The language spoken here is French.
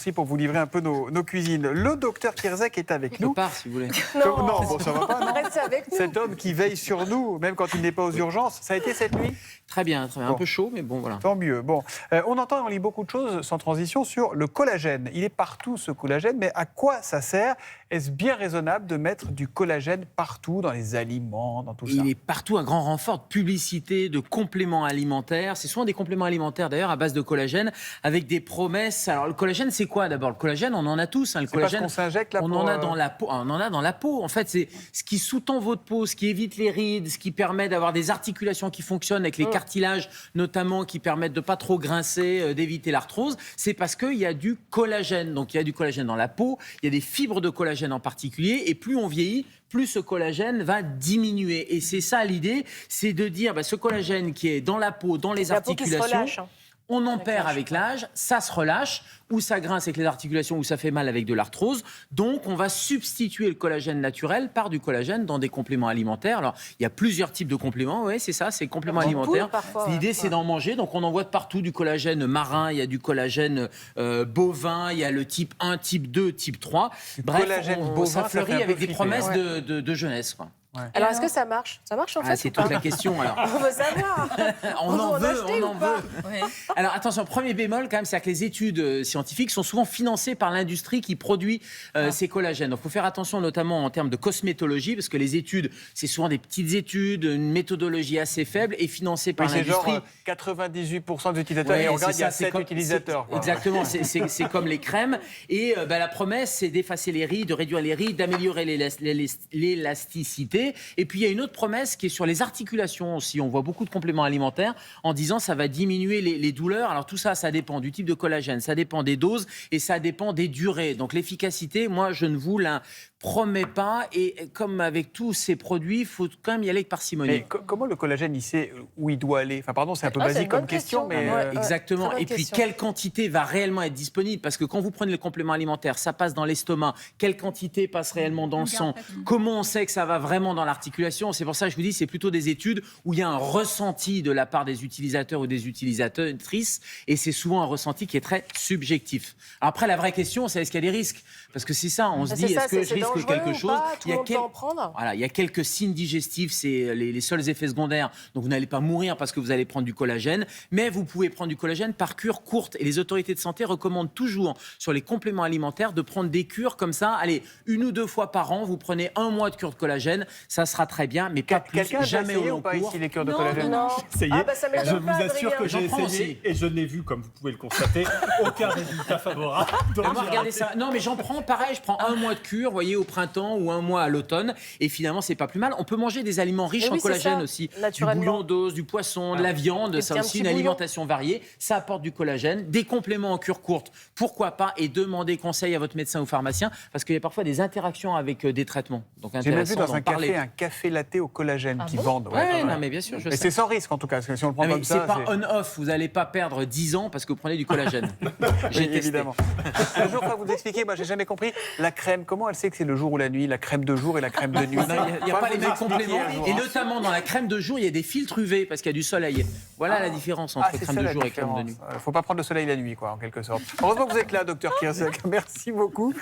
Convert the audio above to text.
Merci pour vous livrer un peu nos cuisines. Le docteur Kierzek est avec nous. Je pars si vous voulez. Non, bon, ça va pas. Non. Restez avec nous. Cet homme qui veille sur nous, même quand il n'est pas aux urgences, ça a été cette nuit? Très bien, très bien. Bon. Un peu chaud, mais bon, voilà. Tant mieux. Bon, on entend et on lit beaucoup de choses sans transition sur le collagène. Il est partout ce collagène, mais à quoi ça sert? Est-ce bien raisonnable de mettre du collagène partout, dans les aliments, dans tout ça? Il est partout un grand renfort de publicité, de compléments alimentaires. C'est souvent des compléments alimentaires d'ailleurs à base de collagène avec des promesses. Alors le collagène, c'est quoi d'abord? Le collagène, on en a tous. Hein. Le collagène, qu'on s'injecte là on en a dans la peau. On en a dans la peau. En fait, c'est ce qui sous-tend votre peau, ce qui évite les rides, ce qui permet d'avoir des articulations qui fonctionnent avec les cartilages, notamment qui permettent de pas trop grincer, d'éviter l'arthrose. C'est parce qu'il y a du collagène. Donc il y a du collagène dans la peau. Il y a des fibres de collagène en particulier. Et plus on vieillit, plus ce collagène va diminuer. Et c'est ça l'idée, c'est de dire ce collagène qui est dans la peau, dans les articulations, qui se relâche, hein. On en perd avec l'âge, ça se relâche, ou ça grince avec les articulations, ou ça fait mal avec de l'arthrose. Donc, on va substituer le collagène naturel par du collagène dans des compléments alimentaires. Alors, il y a plusieurs types de compléments, oui, c'est ça, c'est compléments alimentaires. L'idée, c'est d'en manger. Donc, on en voit de partout du collagène marin, il y a du collagène bovin, il y a le type 1, type 2, type 3. Bref, bovin, ça fleurit avec des promesses de jeunesse, quoi. Ouais. Alors, est-ce que ça marche? Ça marche en fait? C'est toute la question, alors. On veut savoir. On en veut. Ouais. Alors attention, premier bémol quand même, c'est que les études scientifiques sont souvent financées par l'industrie qui produit ces collagènes. Donc il faut faire attention notamment en termes de cosmétologie, parce que les études, c'est souvent des petites études, une méthodologie assez faible et financée par l'industrie. C'est genre 98% des utilisateurs, et on regarde, il y a 7 utilisateurs. Quoi. Exactement, c'est comme les crèmes. Et la promesse, c'est d'effacer les rides, de réduire les rides, d'améliorer l'élasticité. Et puis il y a une autre promesse qui est sur les articulations aussi. On voit beaucoup de compléments alimentaires en disant ça va diminuer les douleurs. Alors tout ça, ça dépend du type de collagène, ça dépend des doses et ça dépend des durées. Donc l'efficacité, moi je ne vous la promets pas. Et comme avec tous ces produits, il faut quand même y aller avec parcimonie. Mais comment le collagène, il sait où il doit aller? Enfin, pardon, c'est un peu basique comme question, mais... Exactement. Et puis, quelle quantité va réellement être disponible? Parce que quand vous prenez le complément alimentaire, ça passe dans l'estomac. Quelle quantité passe réellement dans le sang? Comment on sait que ça va vraiment dans l'articulation? C'est pour ça que je vous dis, c'est plutôt des études où il y a un ressenti de la part des utilisateurs ou des utilisatrices. Et c'est souvent un ressenti qui est très subjectif. Après, la vraie question, c'est est-ce qu'il y a des risques? Parce que c'est ça, on se dit, est-ce que je risque quelque chose? Il y a quelques signes digestifs, c'est les seuls effets secondaires. Donc vous n'allez pas mourir parce que vous allez prendre du collagène, mais vous pouvez prendre du collagène par cure courte. Et les autorités de santé recommandent toujours sur les compléments alimentaires de prendre des cures comme ça. Allez, 1 ou 2 fois par an, vous prenez 1 mois de cure de collagène, ça sera très bien, mais pas plus, jamais au long cours. Ici les cures de collagène? Non. Essayez. Je vous assure que j'ai J'en essayé et je n'ai vu, comme vous pouvez le constater, aucun résultat favorable. Donc, Moi, regardez ça. Non, mais j'en prends pareil. Je prends 1 mois de cure, vous voyez, au printemps ou 1 mois à l'automne. Et finalement, c'est pas plus mal. On peut manger des aliments riches en collagène aussi. Du bouillon d'os, du poisson, de la viande. Ça aussi, une alimentation variée. Ça apporte du collagène. Des compléments en cure courte, pourquoi pas? Et demandez conseil à votre médecin ou pharmacien, parce qu'il y a parfois des interactions avec des traitements. Donc, j'ai même vu dans un parler. café un café latte au collagène qui vendent. Ouais, non, mais bien sûr, je mais sais. c'est sans risque en tout cas, parce que si on le prend comme ça. C'est pas on-off. Vous n'allez pas perdre 10 ans parce que vous prenez du collagène. J'ai testé. Évidemment. Un jour, vous vous expliquer, moi j'ai jamais compris, la crème, comment elle sait que c'est le jour ou la nuit? La crème de jour et la crème de nuit? Il n'y a pas les mêmes compléments. Et notamment dans la crème de jour, il y a des filtres UV parce qu'il y a du soleil. Voilà la différence entre crème de jour et crème de nuit. Il ne faut pas prendre le soleil la nuit, quoi, en quelque sorte. Heureusement que vous êtes là, docteur Kierzek. Merci beaucoup.